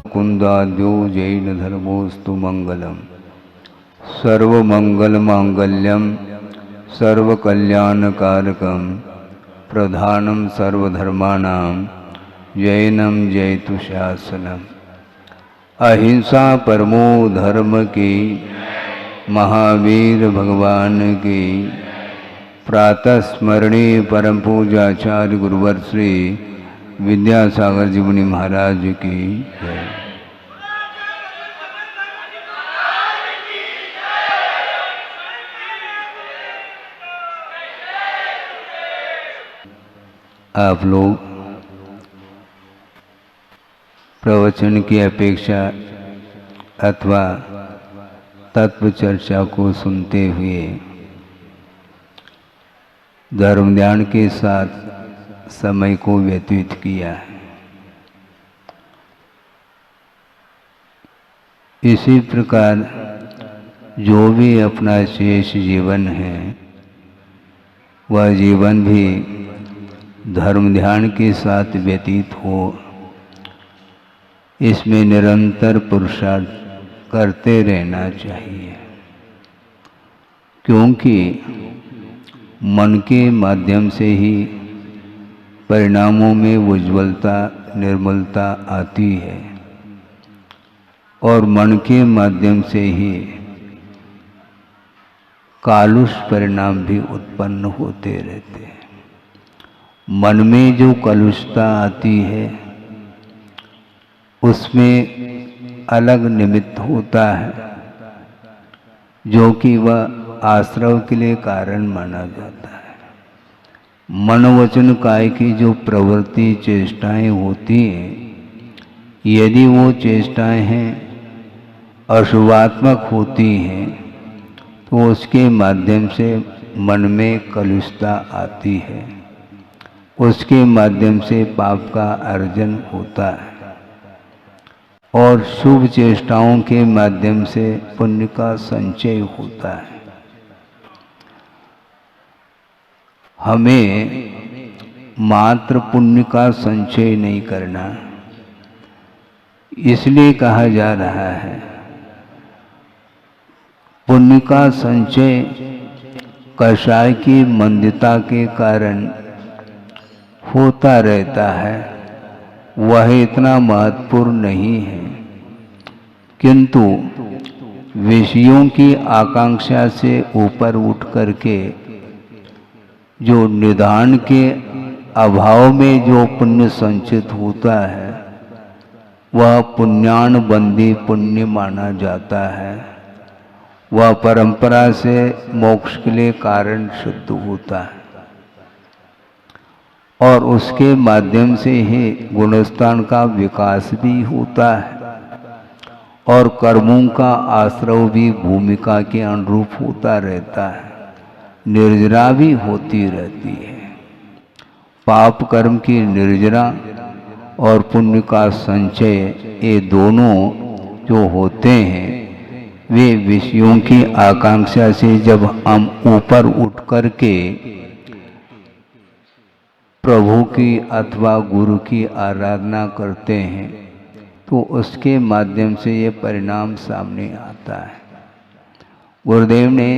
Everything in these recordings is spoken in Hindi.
कुंदाद्यो जैन धर्मोस्तु मंगलम सर्वमंगल मांगल्यम सर्वकल्याणकारकम प्रधानम सर्वधर्माणां जैनम जयतु शासनम। अहिंसा परमो धर्म की महावीर भगवान की प्रातः स्मरणीय परम पूजाचार्य गुरुवर श्री विद्यासागर जी मुनि महाराज की जय। आप लोग प्रवचन की अपेक्षा अथवा तत्व चर्चा को सुनते हुए धर्म ध्यान के साथ समय को व्यतीत किया। इसी प्रकार जो भी अपना शेष जीवन है वह जीवन भी धर्म ध्यान के साथ व्यतीत हो, इसमें निरंतर पुरुषार्थ करते रहना चाहिए। क्योंकि मन के माध्यम से ही परिणामों में उज्ज्वलता निर्मलता आती है और मन के माध्यम से ही कालुष परिणाम भी उत्पन्न होते रहते हैं। मन में जो कलुषता आती है उसमें अलग निमित्त होता है जो कि वह आश्रव के लिए कारण माना जाता है। मन वचन काय की जो प्रवृत्ति चेष्टाएं होती हैं, यदि वो चेष्टाएं हैं अशुभात्मक होती हैं तो उसके माध्यम से मन में कलुषता आती है, उसके माध्यम से पाप का अर्जन होता है और शुभ चेष्टाओं के माध्यम से पुण्य का संचय होता है। हमें मात्र पुण्य का संचय नहीं करना, इसलिए कहा जा रहा है पुण्य का संचय कषाय की मंदता के कारण होता रहता है, वह इतना महत्वपूर्ण नहीं है। किंतु विषयों की आकांक्षा से ऊपर उठ करके जो निधान के अभाव में जो पुण्य संचित होता है वह पुण्यान बंदी पुण्य माना जाता है। वह परंपरा से मोक्ष के लिए कारण सिद्ध होता है और उसके माध्यम से ही गुणस्थान का विकास भी होता है और कर्मों का आश्रव भी भूमिका के अनुरूप होता रहता है, निर्जरा भी होती रहती है। पाप कर्म की निर्जरा और पुण्य का संचय ये दोनों जो होते हैं वे विषयों की आकांक्षा से जब हम ऊपर उठ करके प्रभु की अथवा गुरु की आराधना करते हैं तो उसके माध्यम से ये परिणाम सामने आता है। गुरुदेव ने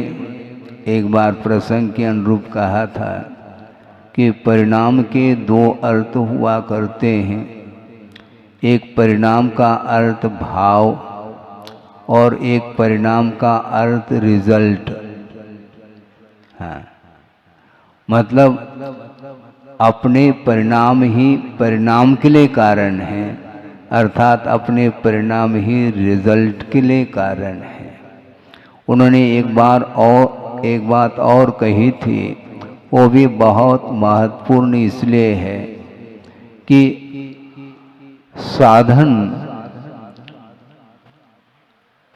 एक बार प्रसंग के अनुरूप कहा था कि परिणाम के दो अर्थ हुआ करते हैं। एक परिणाम का अर्थ भाव और एक परिणाम का अर्थ रिजल्ट। हाँ, मतलब अपने परिणाम ही परिणाम के लिए कारण है, अर्थात अपने परिणाम ही रिजल्ट के लिए कारण है। उन्होंने एक बात और कही थी, वो भी बहुत महत्वपूर्ण इसलिए है कि साधन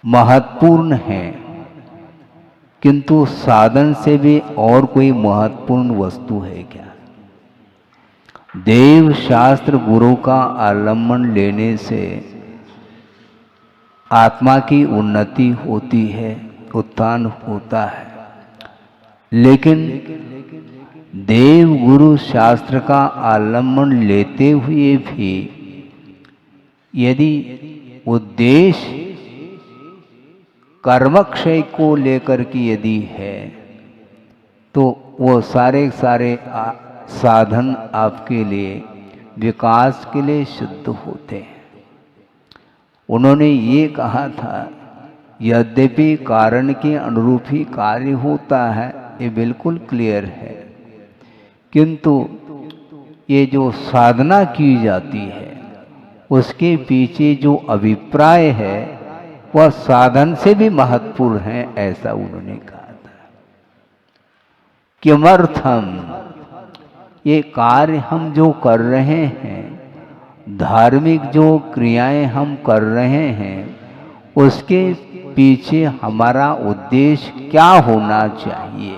महत्वपूर्ण है किंतु साधन से भी और कोई महत्वपूर्ण वस्तु है क्या? देव शास्त्र गुरु का आलम्बन लेने से आत्मा की उन्नति होती है, उत्थान होता है, लेकिन देव गुरु शास्त्र का आलम्बन लेते हुए भी यदि उद्देश्य कर्मक्षय को लेकर के यदि है तो वो सारे साधन आपके लिए विकास के लिए सिद्ध होते हैं। उन्होंने ये कहा था, यद्यपि कारण के अनुरूप ही कार्य होता है, ये बिल्कुल क्लियर है, किंतु ये जो साधना की जाती है उसके पीछे जो अभिप्राय है वह साधन से भी महत्वपूर्ण है, ऐसा उन्होंने कहा था। किमर्थम, ये कार्य हम जो कर रहे हैं, धार्मिक जो क्रियाएं हम कर रहे हैं, उसके पीछे हमारा उद्देश्य क्या होना चाहिए।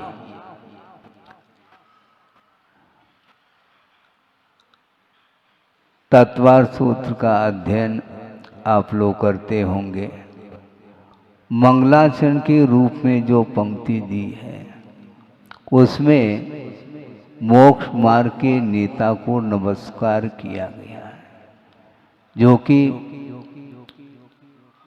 तत्वार्थ सूत्र का अध्ययन आप लोग करते होंगे। मंगलाचरण के रूप में जो पंक्ति दी है उसमें मोक्ष मार्ग के नेता को नमस्कार किया गया है, जो कि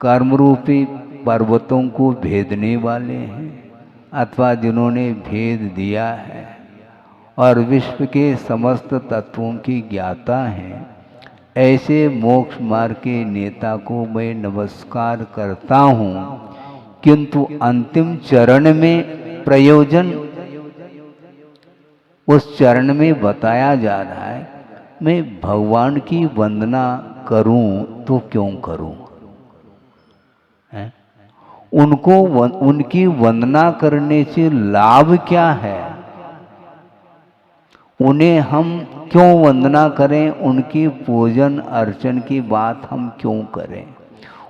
कर्मरूपी पर्वतों को भेदने वाले हैं अथवा जिन्होंने भेद दिया है और विश्व के समस्त तत्वों की ज्ञाता हैं, ऐसे मोक्ष मार्ग के नेता को मैं नमस्कार करता हूँ। किंतु अंतिम चरण में प्रयोजन उस चरण में बताया जा रहा है, मैं भगवान की वंदना करूं तो क्यों करूं? उनकी वंदना करने से लाभ क्या है? उन्हें हम क्यों वंदना करें? उनकी पूजन अर्चन की बात हम क्यों करें?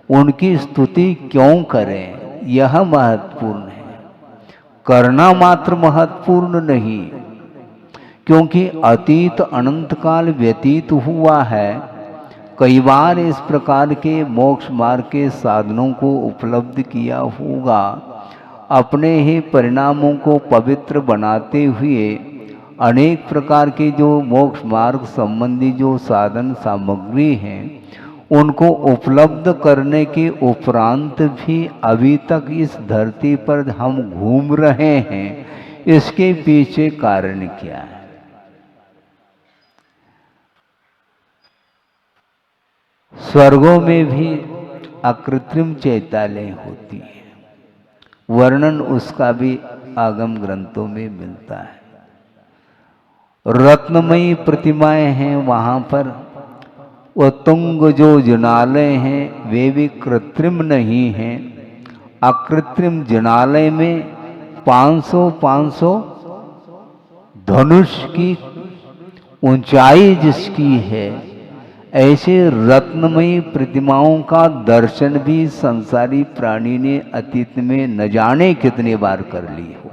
उनकी स्तुति क्यों करें? यह महत्वपूर्ण है, करना मात्र महत्वपूर्ण नहीं, क्योंकि अतीत अनंत काल व्यतीत हुआ है। कई बार इस प्रकार के मोक्ष मार्ग के साधनों को उपलब्ध किया होगा। अपने ही परिणामों को पवित्र बनाते हुए अनेक प्रकार के जो मोक्ष मार्ग संबंधी जो साधन सामग्री हैं, उनको उपलब्ध करने के उपरांत भी अभी तक इस धरती पर हम घूम रहे हैं, इसके पीछे कारण क्या है? स्वर्गों में भी अकृत्रिम चैतालय होती है, वर्णन उसका भी आगम ग्रंथों में मिलता है। रत्नमयी प्रतिमाएं हैं वहाँ पर, वो तुंग जो जिनालय हैं वे भी कृत्रिम नहीं हैं। अकृत्रिम जिनालय में 500 धनुष की ऊंचाई जिसकी है, ऐसे रत्नमयी प्रतिमाओं का दर्शन भी संसारी प्राणी ने अतीत में न जाने कितने बार कर ली हो,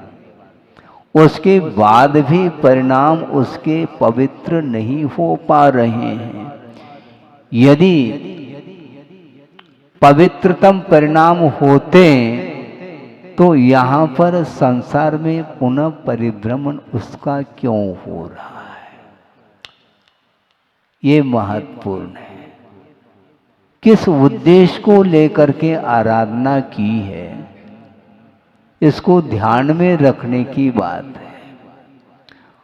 उसके बाद भी परिणाम उसके पवित्र नहीं हो पा रहे हैं। यदि पवित्रतम परिणाम होते तो यहाँ पर संसार में पुनः परिभ्रमण उसका क्यों हो रहा है? ये महत्वपूर्ण है। किस उद्देश्य को लेकर के आराधना की है, इसको ध्यान में रखने की बात है।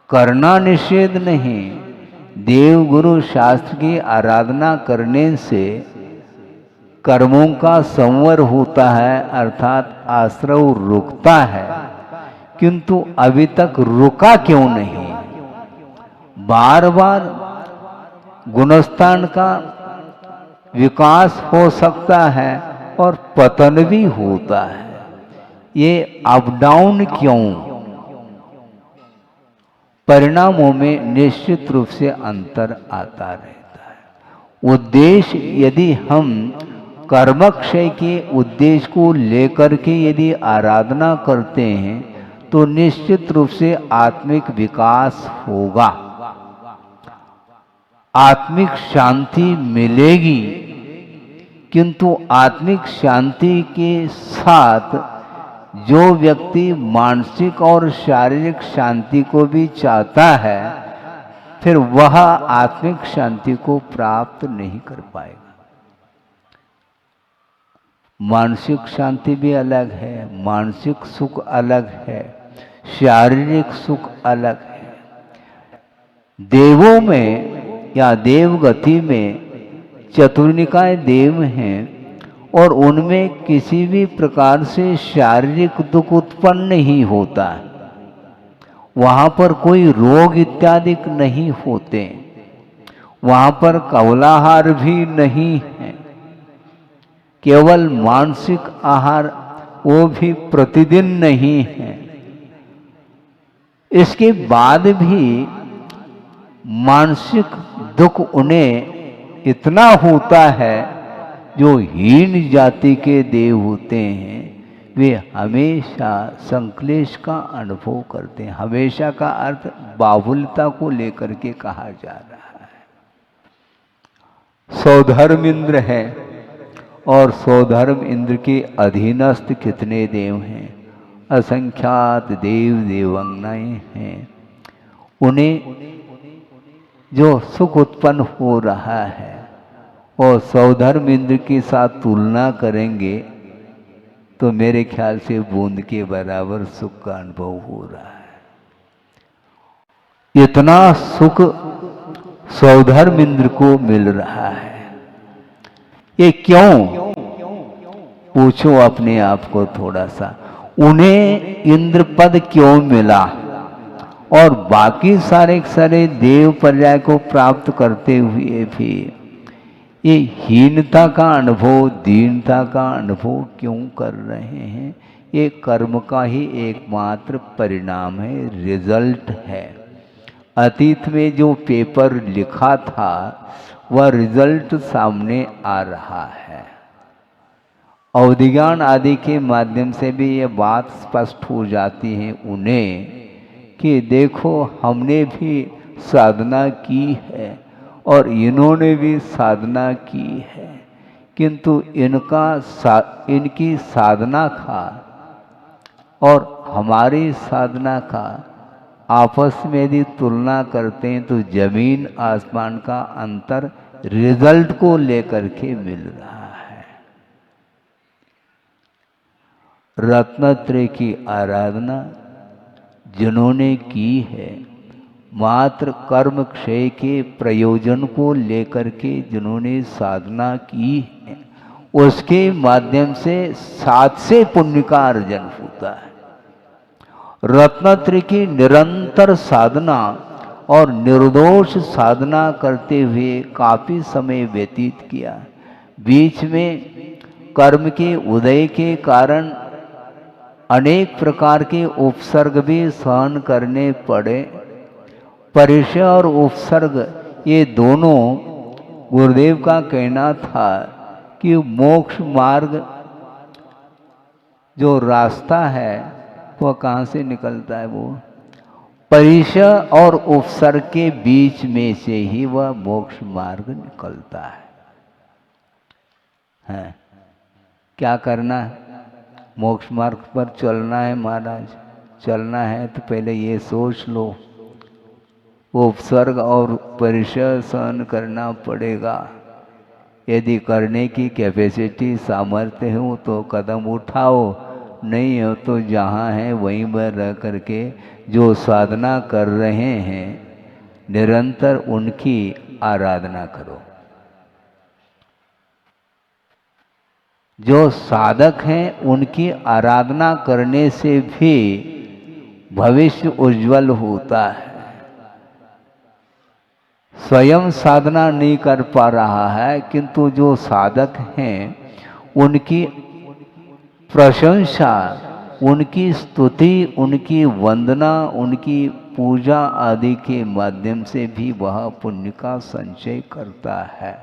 करना निषेध नहीं, देव गुरु शास्त्र की आराधना करने से कर्मों का संवर होता है, अर्थात आश्रव रुकता है, किंतु अभी तक रुका क्यों नहीं? बार बार गुणस्थान का विकास हो सकता है और पतन भी होता है। ये अप डाउन क्यों? परिणामों में निश्चित रूप से अंतर आता रहता है। उद्देश्य, यदि हम कर्मक्षय के उद्देश्य को लेकर के यदि आराधना करते हैं तो निश्चित रूप से आत्मिक विकास होगा, आत्मिक शांति मिलेगी। किंतु आत्मिक शांति के साथ जो व्यक्ति मानसिक और शारीरिक शांति को भी चाहता है, फिर वह आत्मिक शांति को प्राप्त नहीं कर पाएगा। मानसिक शांति भी अलग है, मानसिक सुख अलग है, शारीरिक सुख अलग है। देवों में या देवगति में चतुर्निकाय देव हैं और उनमें किसी भी प्रकार से शारीरिक दुख उत्पन्न नहीं होता है। वहाँ पर कोई रोग इत्यादि नहीं होते, वहाँ पर कवलाहार भी नहीं है, केवल मानसिक आहार वो भी प्रतिदिन नहीं है। इसके बाद भी मानसिक दुख उन्हें इतना होता है, जो हीन जाति के देव होते हैं वे हमेशा संक्लेश का अनुभव करते हैं। हमेशा का अर्थ बाहुल्यता को लेकर के कहा जा रहा है। सौधर्म इंद्र है और सौधर्म इंद्र के अधीनस्थ कितने देव हैं, असंख्यात देव देवांगनाएं हैं। उन्हें जो सुख उत्पन्न हो रहा है और सौधर्म इंद्र के साथ तुलना करेंगे तो मेरे ख्याल से बूंद के बराबर सुख का अनुभव हो रहा है। इतना सुख सौधर्म इंद्र को मिल रहा है, ये क्यों? पूछो अपने आप को थोड़ा सा। उन्हें इंद्र पद क्यों मिला और बाकी सारे देव पर्याय को प्राप्त करते हुए भी ये हीनता का अनुभव, दीनता का अनुभव क्यों कर रहे हैं? ये कर्म का ही एकमात्र परिणाम है, रिजल्ट है। अतीत में जो पेपर लिखा था वह रिजल्ट सामने आ रहा है। अवधिज्ञान आदि के माध्यम से भी ये बात स्पष्ट हो जाती है उन्हें कि देखो हमने भी साधना की है और इन्होंने भी साधना की है, किंतु इनकी साधना का और हमारी साधना का आपस में यदि तुलना करते हैं तो जमीन आसमान का अंतर रिजल्ट को लेकर के मिल रहा है। रत्नत्रय की आराधना जिन्होंने की है, मात्र कर्म क्षय के प्रयोजन को लेकर के जिन्होंने साधना की है, उसके माध्यम से 7 से पुण्य का अर्जन होता है। रत्नत्रय की निरंतर साधना और निर्दोष साधना करते हुए काफी समय व्यतीत किया। बीच में कर्म के उदय के कारण अनेक प्रकार के उपसर्ग भी सहन करने पड़े। परिचय और उपसर्ग ये दोनों गुरुदेव का कहना था कि मोक्ष मार्ग जो रास्ता है वह कहाँ से निकलता है? वो परिचय और उपसर्ग के बीच में से ही वह मोक्ष मार्ग निकलता है। क्या करना है? मोक्ष मार्ग पर चलना है महाराज, चलना है तो पहले ये सोच लो, उपसर्ग और परिचय सहन करना पड़ेगा। यदि करने की कैपेसिटी सामर्थ्य हो तो कदम उठाओ, नहीं हो तो जहाँ है वहीं पर रह करके जो साधना कर रहे हैं निरंतर उनकी आराधना करो। जो साधक हैं उनकी आराधना करने से भी भविष्य उज्जवल होता है। स्वयं साधना नहीं कर पा रहा है, किंतु जो साधक हैं उनकी प्रशंसा, उनकी स्तुति, उनकी वंदना, उनकी पूजा आदि के माध्यम से भी वह पुण्य का संचय करता है।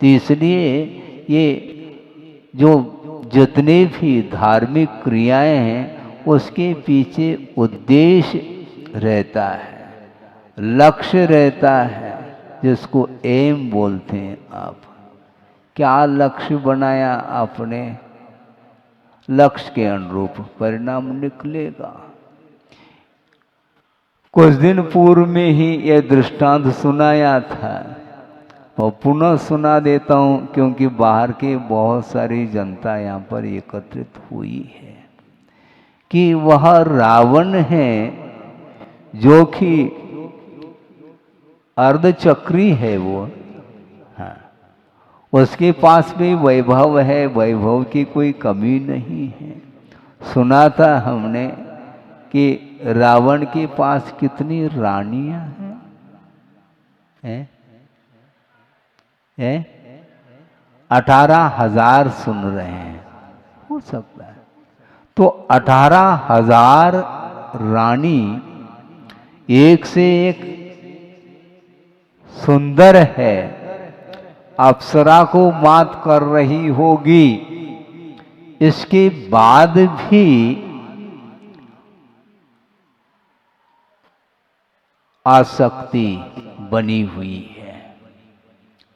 तो इसलिए ये जो जितने भी धार्मिक क्रियाएं हैं उसके पीछे उद्देश्य रहता है, लक्ष्य रहता है, जिसको एम बोलते हैं। आप क्या लक्ष्य बनाया आपने? लक्ष्य के अनुरूप परिणाम निकलेगा। कुछ दिन पूर्व में ही यह दृष्टांत सुनाया था और पुनः सुना देता हूँ, क्योंकि बाहर की बहुत सारी जनता यहाँ पर एकत्रित हुई है, कि वह रावण है जो कि अर्धचक्री है वो। हाँ, उसके पास भी वैभव है, वैभव की कोई कमी नहीं है। सुना था हमने कि रावण के पास कितनी रानियां हैं? 18,000 सुन रहे हैं, हो सकता है। तो 18,000 रानी एक से एक सुंदर है, अप्सरा को मात कर रही होगी, इसके बाद भी आसक्ति बनी हुई है,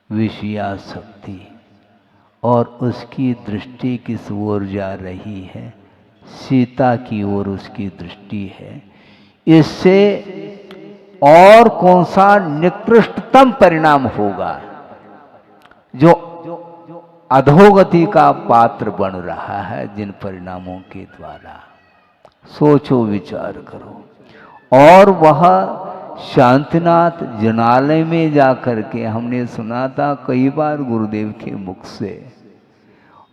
विषयासक्ति, और उसकी दृष्टि किस ओर जा रही है? सीता की ओर उसकी दृष्टि है। इससे और कौन सा निकृष्टतम परिणाम होगा जो अधोगति का पात्र बन रहा है जिन परिणामों के द्वारा? सोचो, विचार करो। और वह शांतिनाथ जनालय में जाकर के, हमने सुना था कई बार गुरुदेव के मुख से,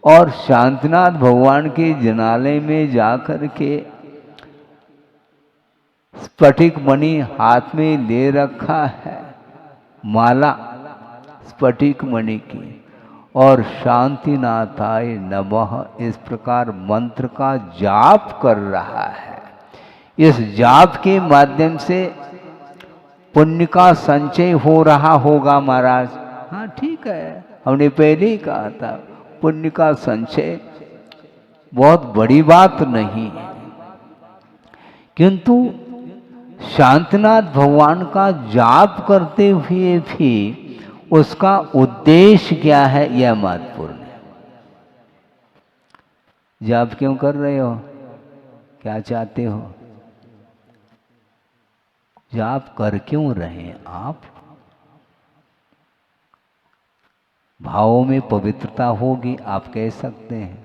और शांतिनाथ भगवान के जनालय में जाकर के स्फटिक मणि हाथ में ले रखा है, माला स्फटिक मणि की, और शांतिनाथाय नमः इस प्रकार मंत्र का जाप कर रहा है। इस जाप के माध्यम से पुण्य का संचय हो रहा होगा महाराज। हाँ ठीक है, हमने पहले ही कहा था पुण्य का संचय बहुत बड़ी बात नहीं है, किंतु शांतिनाथ भगवान का जाप करते हुए भी उसका उद्देश्य क्या है, यह महत्वपूर्ण है। जाप क्यों कर रहे हो? क्या चाहते हो? जाप कर क्यों रहे हैं आप? भावों में पवित्रता होगी, आप कह सकते हैं,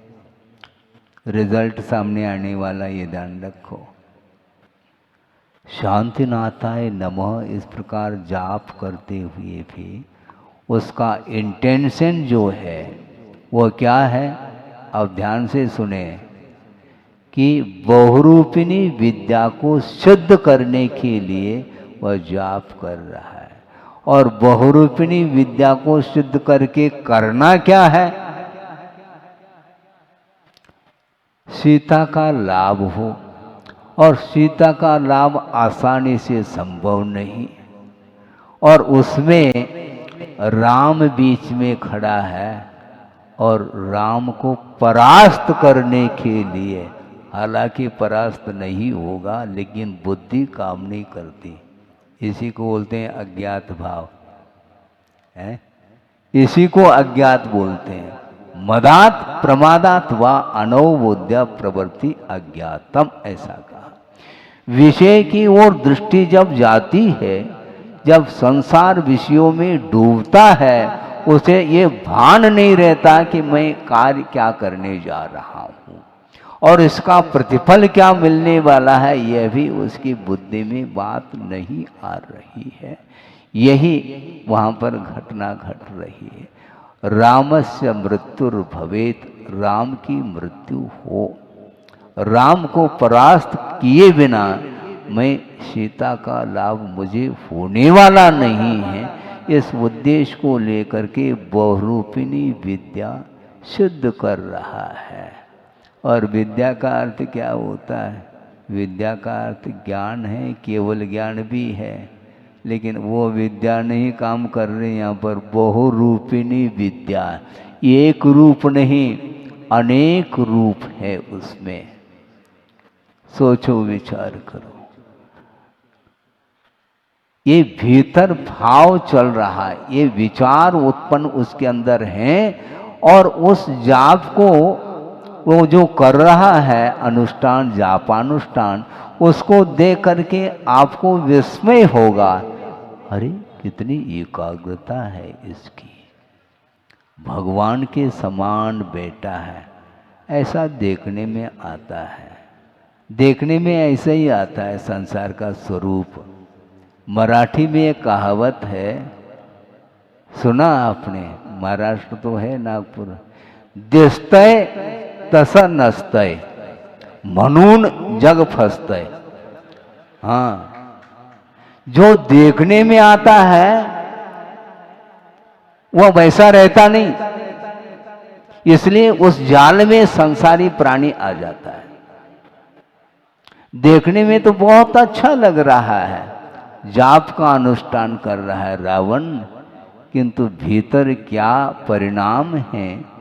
रिजल्ट सामने आने वाला, ये ध्यान रखो। शांतिनाथाय नमः इस प्रकार जाप करते हुए भी उसका इंटेंशन जो है वो क्या है? अब ध्यान से सुने कि बहुरूपिणी विद्या को सिद्ध करने के लिए वह जाप कर रहा है। और बहुरूपिणी विद्या को सिद्ध करके करना क्या है? सीता का लाभ हो, और सीता का लाभ आसानी से संभव नहीं, और उसमें राम बीच में खड़ा है, और राम को परास्त करने के लिए, हालांकि परास्त नहीं होगा, लेकिन बुद्धि काम नहीं करती, इसी को बोलते हैं अज्ञात भाव है, इसी को अज्ञात बोलते हैं। मदात प्रमादात व अनवबोध्य प्रवृत्ति अज्ञातम, ऐसा कहा। विषय की ओर दृष्टि जब जाती है, जब संसार विषयों में डूबता है, उसे ये भान नहीं रहता कि मैं कार्य क्या करने जा रहा हूँ और इसका प्रतिफल क्या मिलने वाला है, यह भी उसकी बुद्धि में बात नहीं आ रही है। यही वहाँ पर घटना घट रही है। रामस्य मृत्युर्भवेत, राम की मृत्यु हो, राम को परास्त किए बिना मैं सीता का लाभ मुझे होने वाला नहीं है, इस उद्देश्य को लेकर के बहुरूपिणी विद्या सिद्ध कर रहा है। और विद्या का अर्थ क्या होता है? विद्या का अर्थ ज्ञान है, केवल ज्ञान भी है, लेकिन वो विद्या नहीं काम कर रही यहाँ पर। बहुरूपिणी विद्या, एक रूप नहीं अनेक रूप है उसमें। सोचो, विचार करो। ये भीतर भाव चल रहा है, ये विचार उत्पन्न उसके अंदर हैं, और उस जाप को वो जो कर रहा है अनुष्ठान जापानुष्ठान, उसको देख करके आपको विस्मय होगा, अरे कितनी एकाग्रता है इसकी, भगवान के समान बेटा है, ऐसा देखने में आता है। देखने में ऐसा ही आता है संसार का स्वरूप। मराठी में एक कहावत है, सुना आपने, महाराष्ट्र तो है नागपुर, दिसतय तसं नसतय म्हणून जग फसतय। हाँ, जो देखने में आता है वह वैसा रहता नहीं, इसलिए उस जाल में संसारी प्राणी आ जाता है। देखने में तो बहुत अच्छा लग रहा है, जाप का अनुष्ठान कर रहा है रावण, किंतु भीतर क्या परिणाम है,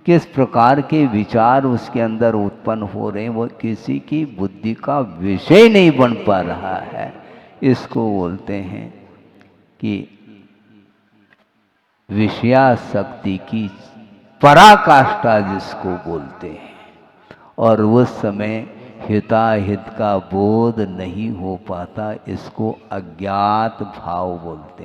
किस प्रकार के विचार उसके अंदर उत्पन्न हो रहे हैं, वो किसी की बुद्धि का विषय नहीं बन पा रहा है। इसको बोलते हैं कि विषयासक्ति की पराकाष्ठा जिसको बोलते हैं, और उस समय हिताहित का बोध नहीं हो पाता, इसको अज्ञात भाव बोलते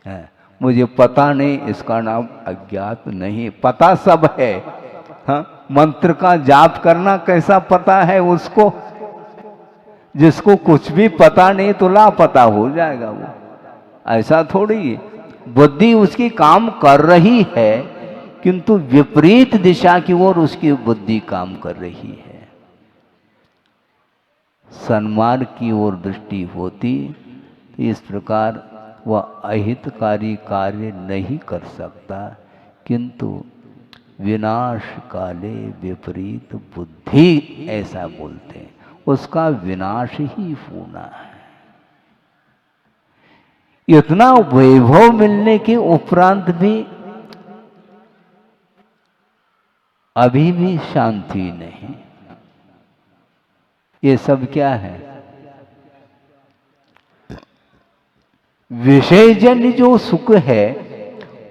हैं। मुझे पता नहीं, इसका नाम अज्ञात नहीं, पता सब है। हाँ, मंत्र का जाप करना कैसा पता है उसको, जिसको कुछ भी पता नहीं तो लापता हो जाएगा वो, ऐसा थोड़ी। बुद्धि उसकी काम कर रही है, किंतु विपरीत दिशा की ओर उसकी बुद्धि काम कर रही है। सन्मार्ग की ओर दृष्टि होती तो इस प्रकार वह अहितकारी कार्य नहीं कर सकता, किंतु विनाश काले विपरीत बुद्धि ऐसा बोलते हैं, उसका विनाश ही होना है। इतना वैभव मिलने के उपरांत भी अभी भी शांति नहीं। ये सब क्या है? विषयजन्य जो सुख है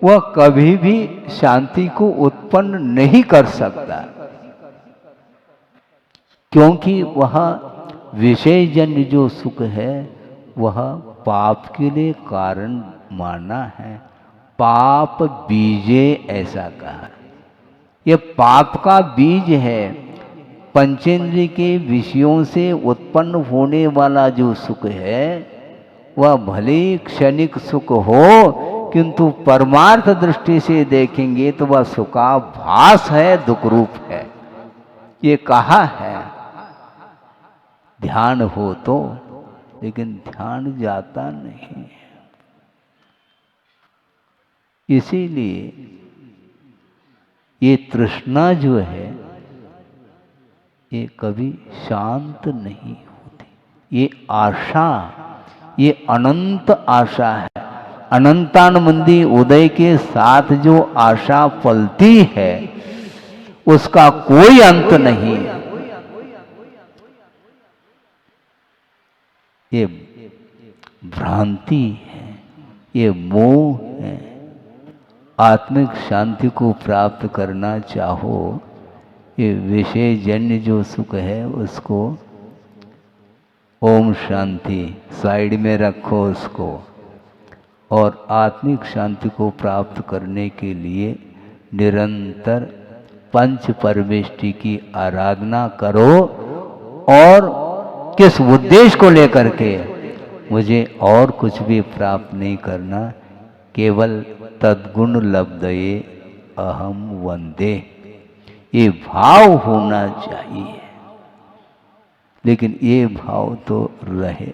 वह कभी भी शांति को उत्पन्न नहीं कर सकता, क्योंकि वह विषयजन्य जो सुख है वह पाप के लिए कारण माना है। पाप बीजे ऐसा कहा, यह पाप का बीज है। पंचेंद्रिय के विषयों से उत्पन्न होने वाला जो सुख है वह भले क्षणिक सुख हो, किंतु परमार्थ दृष्टि से देखेंगे तो वह सुखाभास है, दुख रूप है। ये कहा है, ध्यान हो तो, लेकिन ध्यान जाता नहीं। इसीलिए ये तृष्णा जो है ये कभी शांत नहीं होती। ये आशा, ये अनंत आशा है। अनंतानंदी उदय के साथ जो आशा पलती है उसका कोई अंत नहीं है। ये भ्रांति है, ये मोह है। आत्मिक शांति को प्राप्त करना चाहो, ये विषय जन्य जो सुख है उसको ओम शांति साइड में रखो उसको, और आत्मिक शांति को प्राप्त करने के लिए निरंतर पंच परमेष्टि की आराधना करो। और किस उद्देश्य को लेकर के, मुझे और कुछ भी प्राप्त नहीं करना, केवल तद्गुण लब्धये अहम वंदे, ये भाव होना चाहिए। लेकिन ये भाव तो रहे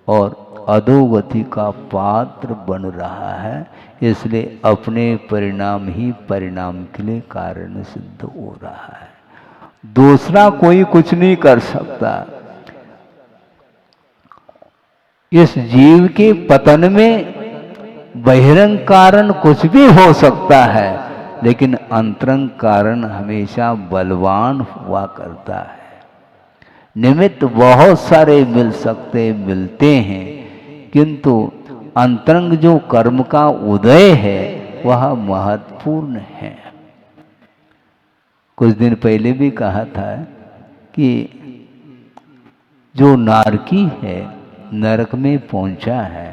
और अधोगति का पात्र बन रहा है, इसलिए अपने परिणाम ही परिणाम के लिए कारण सिद्ध हो रहा है। दूसरा कोई कुछ नहीं कर सकता। इस जीव के पतन में बहिरंग कारण कुछ भी हो सकता है, लेकिन अंतरंग कारण हमेशा बलवान हुआ करता है। निमित्त बहुत सारे मिलते हैं, किंतु अंतरंग जो कर्म का उदय है वह महत्वपूर्ण है। कुछ दिन पहले भी कहा था कि जो नारकी है, नरक में पहुंचा है,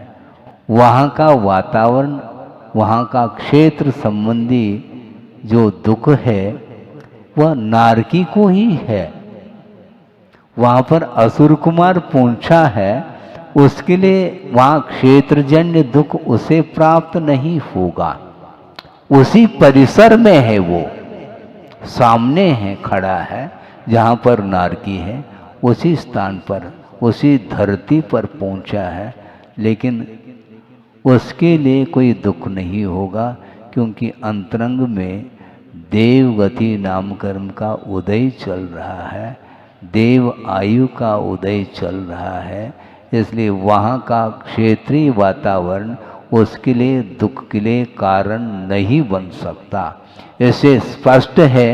वहाँ का वातावरण, वहाँ का क्षेत्र संबंधी जो दुख है वह नारकी को ही है। वहाँ पर असुर कुमार पहुंचा है, उसके लिए वहाँ क्षेत्रजन्य दुख उसे प्राप्त नहीं होगा। उसी परिसर में है, वो सामने है, खड़ा है, जहाँ पर नारकी है, उसी स्थान पर, उसी धरती पर पहुंचा है, लेकिन उसके लिए कोई दुख नहीं होगा, क्योंकि अंतरंग में देवगति नाम कर्म का उदय चल रहा है, देव आयु का उदय चल रहा है। इसलिए वहाँ का क्षेत्रीय वातावरण उसके लिए दुख के लिए कारण नहीं बन सकता। ऐसे स्पष्ट है,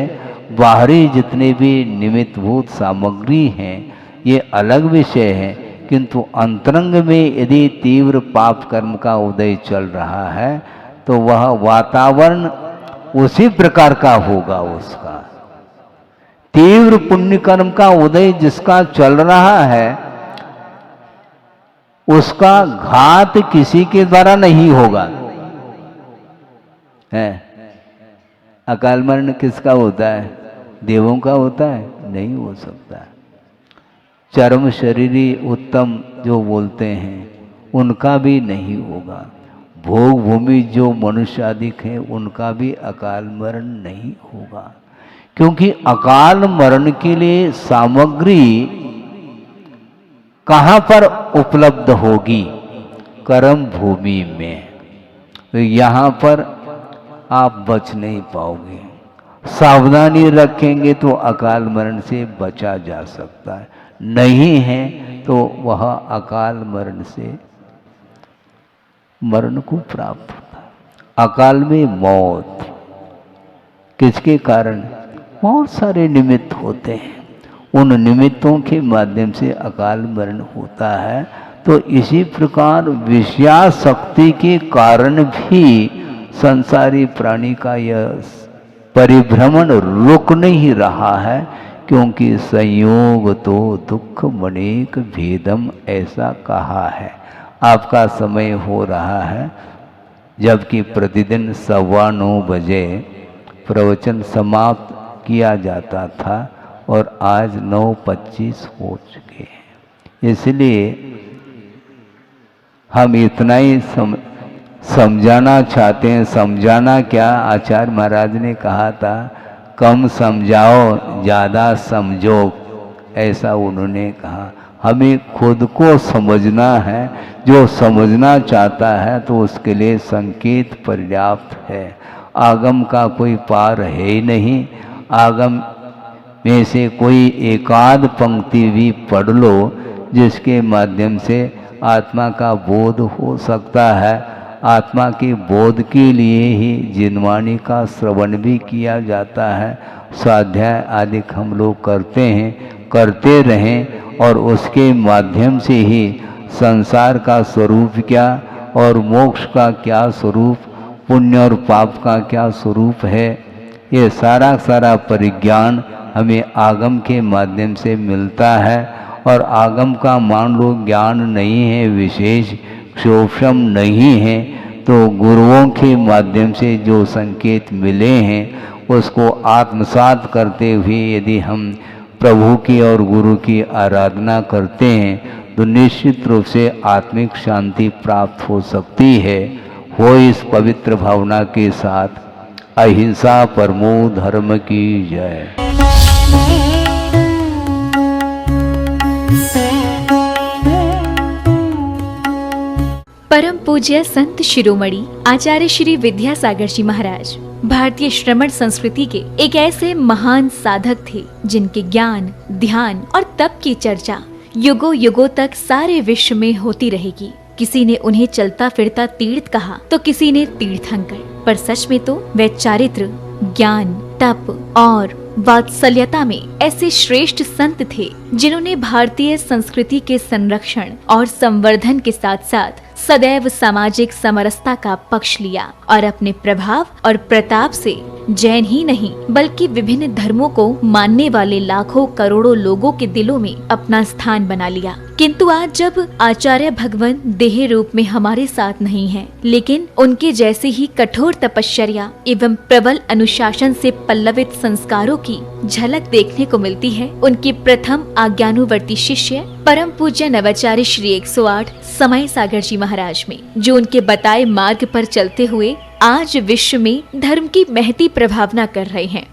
बाहरी जितने भी निमित्तभूत सामग्री हैं ये अलग विषय है, किंतु अंतरंग में यदि तीव्र पाप कर्म का उदय चल रहा है तो वह वातावरण उसी प्रकार का होगा। उसका तीव्र पुण्य कर्म का उदय जिसका चल रहा है, उसका घात किसी के द्वारा नहीं होगा। है अकाल मरण किसका होता है? देवों का होता है? नहीं हो सकता। चरम शरीरी उत्तम जो बोलते हैं उनका भी नहीं होगा। भोग भूमि जो मनुष्य आदिक है उनका भी अकाल मरण नहीं होगा, क्योंकि अकाल मरण के लिए सामग्री कहाँ पर उपलब्ध होगी? कर्म भूमि में। तो यहाँ पर आप बच नहीं पाओगे। सावधानी रखेंगे तो अकाल मरण से बचा जा सकता है, नहीं है तो वह अकाल मरण से मरण को प्राप्त होता है। अकाल में मौत किसके कारण? बहुत सारे निमित्त होते हैं, उन निमित्तों के माध्यम से अकाल मरण होता है। तो इसी प्रकार विषयाशक्ति के कारण भी संसारी प्राणी का यह परिभ्रमण रुक नहीं रहा है, क्योंकि संयोग तो दुख मनेक भेदम ऐसा कहा है। आपका समय हो रहा है, जबकि प्रतिदिन 9:15 बजे प्रवचन समाप्त किया जाता था और आज 9:25 हो चुके हैं। इसलिए हम इतना ही समझाना चाहते हैं। समझाना क्या? आचार्य महाराज ने कहा था, कम समझाओ ज़्यादा समझो, ऐसा उन्होंने कहा। हमें खुद को समझना है। जो समझना चाहता है तो उसके लिए संकेत पर्याप्त है। आगम का कोई पार है ही नहीं। आगम में से कोई एकाध पंक्ति भी पढ़ लो जिसके माध्यम से आत्मा का बोध हो सकता है। आत्मा के बोध के लिए ही जिनवाणी का श्रवण भी किया जाता है। स्वाध्याय आदि हम लोग करते हैं, करते रहें, और उसके माध्यम से ही संसार का स्वरूप क्या और मोक्ष का क्या स्वरूप, पुण्य और पाप का क्या स्वरूप है, ये सारा परिज्ञान हमें आगम के माध्यम से मिलता है। और आगम का मान लो ज्ञान नहीं है, विशेष क्षोभम नहीं है, तो गुरुओं के माध्यम से जो संकेत मिले हैं उसको आत्मसात करते हुए यदि हम प्रभु की और गुरु की आराधना करते हैं तो निश्चित रूप से आत्मिक शांति प्राप्त हो सकती है। हो इस पवित्र भावना के साथ अहिंसा परमो धर्म की जय। परम पूज्य संत शिरोमणि आचार्य श्री विद्यासागर जी महाराज भारतीय श्रमण संस्कृति के एक ऐसे महान साधक थे जिनके ज्ञान, ध्यान और तप की चर्चा युगों युगों तक सारे विश्व में होती रहेगी। किसी ने उन्हें चलता फिरता तीर्थ कहा तो किसी ने तीर्थंकर, पर सच में तो वे चारित्र, ज्ञान, तप और वात्सल्यता में ऐसे श्रेष्ठ संत थे जिन्होंने भारतीय संस्कृति के संरक्षण और संवर्धन के साथ साथ सदैव सामाजिक समरसता का पक्ष लिया और अपने प्रभाव और प्रताप से जैन ही नहीं बल्कि विभिन्न धर्मों को मानने वाले लाखों करोड़ों लोगों के दिलों में अपना स्थान बना लिया। किंतु आज जब आचार्य भगवान देह रूप में हमारे साथ नहीं हैं, लेकिन उनके जैसे ही कठोर तपश्चर्या एवं प्रबल अनुशासन से पल्लवित संस्कारों की झलक देखने को मिलती है, उनके प्रथम आज्ञानुवर्ती शिष्य परम पूज्य नवाचार्य श्री 108 समय सागर जी महाराज में, जो उनके बताए मार्ग पर चलते हुए आज विश्व में धर्म की महती प्रभावना कर रहे हैं।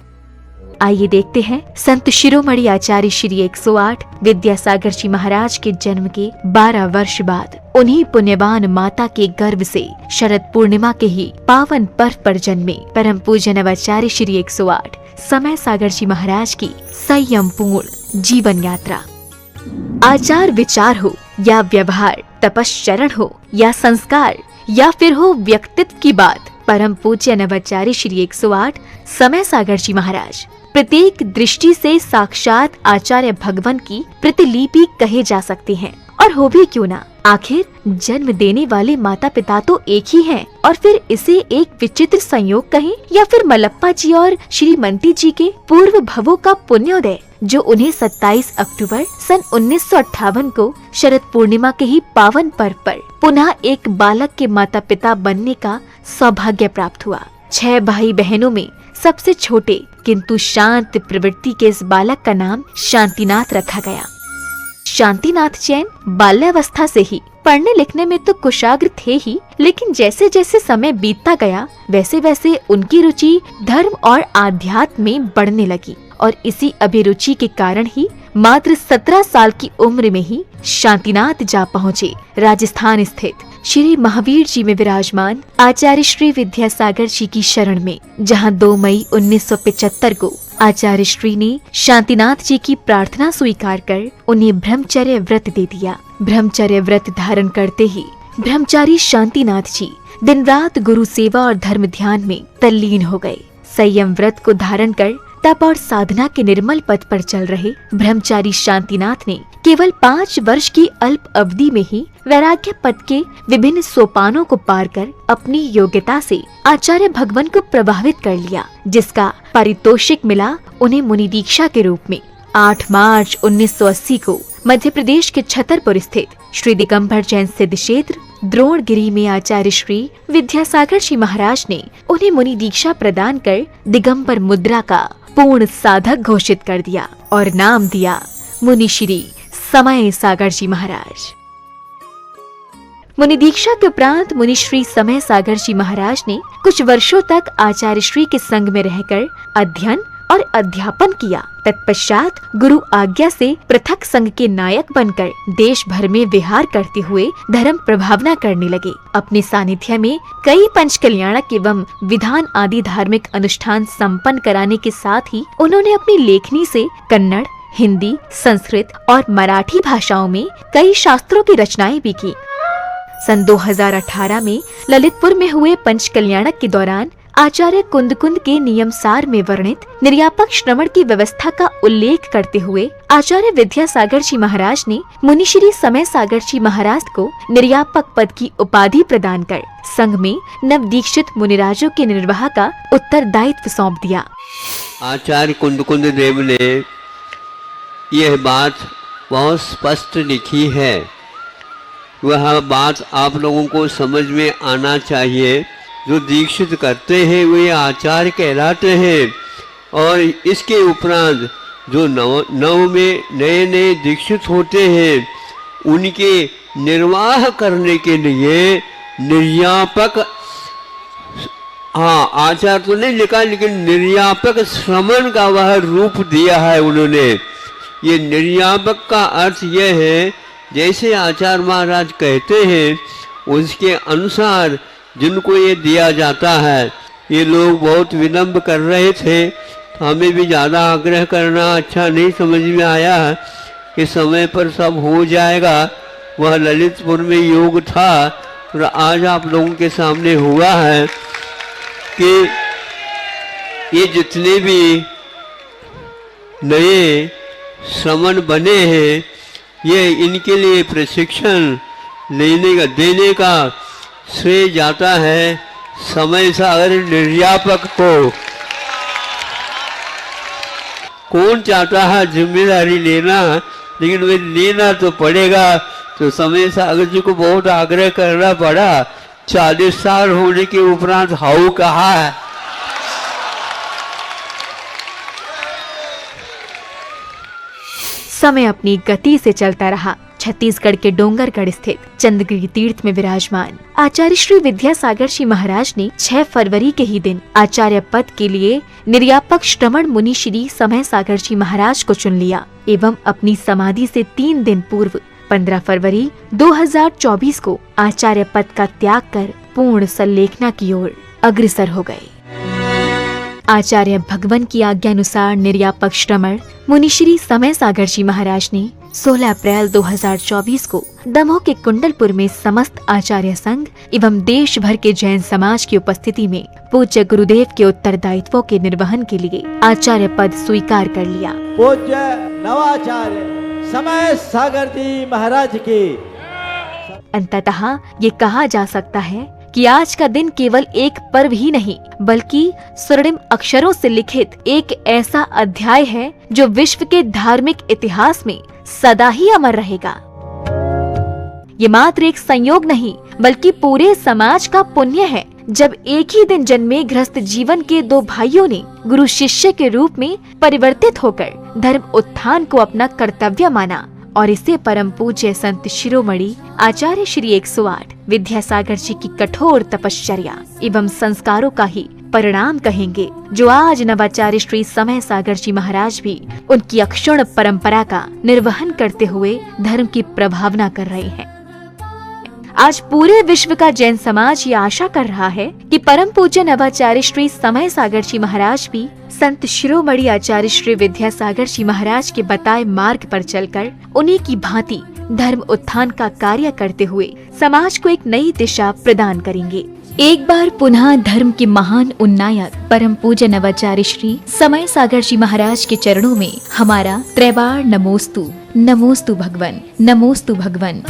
आइए देखते हैं संत शिरोमणि आचार्य श्री 108 विद्यासागर जी महाराज के जन्म के 12 वर्ष बाद उन्हीं पुण्यवान माता के गर्भ से शरद पूर्णिमा के ही पावन पर्व पर जन्मे परम पूज्य नवाचार्य श्री 108 समय सागर जी महाराज की संयम पूर्ण जीवन यात्रा। आचार विचार हो या व्यवहार, तपश्चरण हो या संस्कार या फिर हो व्यक्तित्व की बात, परम पूज्य नवाचार्य श्री 108 समय सागर जी महाराज प्रत्येक दृष्टि से साक्षात आचार्य भगवान की प्रतिलिपि कहे जा सकते हैं। और हो भी क्यों ना, आखिर जन्म देने वाले माता पिता तो एक ही हैं, और फिर इसे एक विचित्र संयोग कहें या फिर मलप्पा जी और श्रीमंती जी के पूर्व भवों का पुण्योदय, जो उन्हें 27 अक्टूबर सन 1958 को शरद पूर्णिमा के ही पावन पर्व पर पुनः एक बालक के माता पिता बनने का सौभाग्य प्राप्त हुआ। 6 भाई बहनों में सबसे छोटे किंतु शांत प्रवृत्ति के इस बालक का नाम शांतिनाथ रखा गया। शांतिनाथ जैन बाल्यावस्था से ही पढ़ने लिखने में तो कुशाग्र थे ही, लेकिन जैसे जैसे समय बीतता गया वैसे वैसे उनकी रुचि धर्म और आध्यात्म में बढ़ने लगी, और इसी अभिरुचि के कारण ही मात्र 17 साल की उम्र में ही शांतिनाथ जा पहुँचे राजस्थान स्थित श्री महावीर जी में विराजमान आचार्य श्री विद्यासागर जी की शरण में, जहां 2 मई 1975 को आचार्य श्री ने शांतिनाथ जी की प्रार्थना स्वीकार कर उन्हें ब्रह्मचर्य व्रत दे दिया। ब्रह्मचर्य व्रत धारण करते ही ब्रह्मचारी शांतिनाथ जी दिन रात गुरु सेवा और धर्म ध्यान में तल्लीन हो गए। संयम व्रत को धारण कर तप और साधना के निर्मल पथ पर चल रहे ब्रह्मचारी शांतिनाथ ने केवल 5 वर्ष की अल्प अवधि में ही वैराग्य पथ के विभिन्न सोपानों को पार कर अपनी योग्यता से आचार्य भगवान को प्रभावित कर लिया, जिसका पारितोषिक मिला उन्हें मुनि दीक्षा के रूप में। 8 मार्च 1980 को मध्य प्रदेश के छतरपुर स्थित श्री दिगंबर जैन सिद्ध क्षेत्र द्रोणगिरी में आचार्य श्री विद्यासागर जी महाराज ने उन्हें मुनि दीक्षा प्रदान कर दिगंबर मुद्रा का पूर्ण साधक घोषित कर दिया और नाम दिया मुनि श्री समय सागर जी महाराज। मुनि दीक्षा के उपरांत मुनि श्री समय सागर जी महाराज ने कुछ वर्षों तक आचार्य श्री के संग में रहकर अध्ययन और अध्यापन किया। तत्पश्चात गुरु आज्ञा से पृथक संघ के नायक बनकर देश भर में विहार करते हुए धर्म प्रभावना करने लगे। अपने सानिध्य में कई पंच कल्याणक एवं विधान आदि धार्मिक अनुष्ठान संपन्न कराने के साथ ही उन्होंने अपनी लेखनी से कन्नड़, हिंदी, संस्कृत और मराठी भाषाओं में कई शास्त्रों की रचनाएं भी की। सन 2018 में ललितपुर में हुए पंच कल्याणक के दौरान आचार्य कुंद के नियमसार में वर्णित निर्यापक श्रवण की व्यवस्था का उल्लेख करते हुए आचार्य विद्यासागर जी महाराज ने मुनिश्री समय सागर जी महाराज को निर्यापक पद की उपाधि प्रदान कर संघ में नवदीक्षित मुनिराजों के निर्वाह का उत्तरदायित्व सौंप दिया। आचार्य कुंद देव ने यह बात बहुत स्पष्ट लिखी है, वह बात आप लोगों को समझ में आना चाहिए। जो दीक्षित करते हैं वे आचार्य कहलाते हैं, और इसके उपरांत जो नव में नए दीक्षित होते हैं उनके निर्वाह करने के लिए निर्यापक, हाँ आचार्य तो नहीं लिखा लेकिन निर्यापक श्रमण का वह रूप दिया है उन्होंने। ये निर्यापक का अर्थ यह है जैसे आचार्य महाराज कहते हैं उसके अनुसार जिनको ये दिया जाता है। ये लोग बहुत विलम्ब कर रहे थे, तो हमें भी ज़्यादा आग्रह करना अच्छा नहीं समझ में आया कि समय पर सब हो जाएगा। वह ललितपुर में योग था और आज आप लोगों के सामने हुआ है कि ये जितने भी नए श्रमण बने हैं ये इनके लिए प्रशिक्षण देने का श्रेय जाता है समय सागर निर्यापक को। कौन चाहता है जिम्मेदारी लेना, लेकिन वे लेना तो पड़ेगा। तो समय सागर जी को बहुत आग्रह करना पड़ा। 40 साल होने के उपरांत हाउ कहा है। समय अपनी गति से चलता रहा। छत्तीसगढ़ के डोंगरगढ़ स्थित चंद्रगिरी तीर्थ में विराजमान आचार्य श्री विद्यासागर जी महाराज ने 6 फरवरी के ही दिन आचार्य पद के लिए निर्यापक श्रमण मुनि श्री समय सागर जी महाराज को चुन लिया एवं अपनी समाधि से 3 दिन पूर्व 15 फरवरी 2024 को आचार्य पद का त्याग कर पूर्ण संलेखना की ओर अग्रसर हो गए। आचार्य भगवान की आज्ञा अनुसार निर्यापक श्रमण मुनि श्री समय सागर जी महाराज ने 16 अप्रैल 2024 को दमोह के कुंडलपुर में समस्त आचार्य संघ एवं देश भर के जैन समाज की उपस्थिति में पूज्य गुरुदेव के उत्तरदायित्वों के निर्वहन के लिए आचार्य पद स्वीकार कर लिया। पूज्य नवाचार्य समय सागर जी महाराज की। अंततः ये कहा जा सकता है कि आज का दिन केवल एक पर्व ही नहीं बल्कि स्वर्णिम अक्षरों से लिखित एक ऐसा अध्याय है जो विश्व के धार्मिक इतिहास में सदा ही अमर रहेगा। ये मात्र एक संयोग नहीं बल्कि पूरे समाज का पुण्य है जब एक ही दिन जन्मे गृहस्थ जीवन के 2 भाइयों ने गुरु शिष्य के रूप में परिवर्तित होकर धर्म उत्थान को अपना कर्तव्य माना और इसे परम पूज्य संत शिरोमणि आचार्य श्री 108 विद्यासागर जी की कठोर तपश्चर्या एवं संस्कारों का ही परिणाम कहेंगे, जो आज नवाचार्य श्री समय सागर जी महाराज भी उनकी अक्षुण्ण परंपरा का निर्वहन करते हुए धर्म की प्रभावना कर रहे हैं। आज पूरे विश्व का जैन समाज ये आशा कर रहा है कि परम पूज्य नवाचार्य श्री समय सागर जी महाराज भी संत शिरोमणि आचार्य श्री विद्यासागर जी महाराज के बताए मार्ग पर चलकर उन्हीं की भांति धर्म उत्थान का कार्य करते हुए समाज को एक नई दिशा प्रदान करेंगे। एक बार पुनः धर्म के महान उन्नायक परम पूज्य नवाचार्य श्री समय सागर जी महाराज के चरणों में हमारा त्रैबार नमोस्तु, नमोस्तु भगवन, नमोस्तु भगवन।